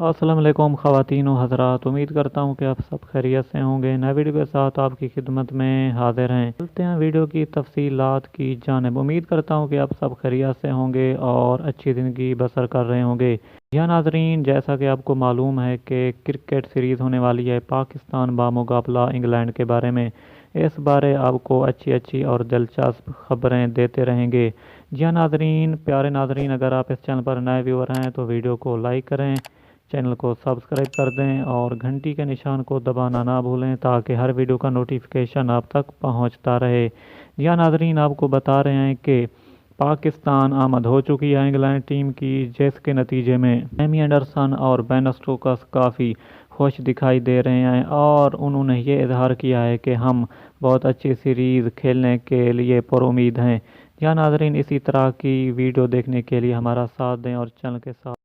अस्सलाम वालेकुम ख़वातीन व हज़रात। उम्मीद करता हूँ कि आप सब खैरियत से होंगे। नए वीडियो के साथ आपकी खिदमत में हाजिर हैं। चलते हैं वीडियो की तफसीलात की जानिब। उम्मीद करता हूँ कि आप सब खैरियत से होंगे और अच्छी ज़िंदगी बसर कर रहे होंगे। या नाजरीन, जैसा कि आपको मालूम है कि क्रिकेट सीरीज़ होने वाली है पाकिस्तान बामुकाबला इंग्लैंड के बारे में। इस बारे आपको अच्छी अच्छी और दिलचस्प खबरें देते रहेंगे। जी हाँ नाजरीन, प्यारे नाजरीन, अगर आप इस चैनल पर नए व्यूअर हैं तो वीडियो को लाइक करें, चैनल को सब्सक्राइब कर दें और घंटी के निशान को दबाना ना भूलें ताकि हर वीडियो का नोटिफिकेशन आप तक पहुंचता रहे। जी हाँ नाजरीन, आपको बता रहे हैं कि पाकिस्तान आमद हो चुकी है इंग्लैंड टीम की, जिसके नतीजे में एमी एंडरसन और बेन स्टोक्स काफ़ी खुश दिखाई दे रहे हैं और उन्होंने ये इजहार किया है कि हम बहुत अच्छी सीरीज़ खेलने के लिए पुरुमीद हैं। जी हाँ नाजरीन, इसी तरह की वीडियो देखने के लिए हमारा साथ दें और चैनल के साथ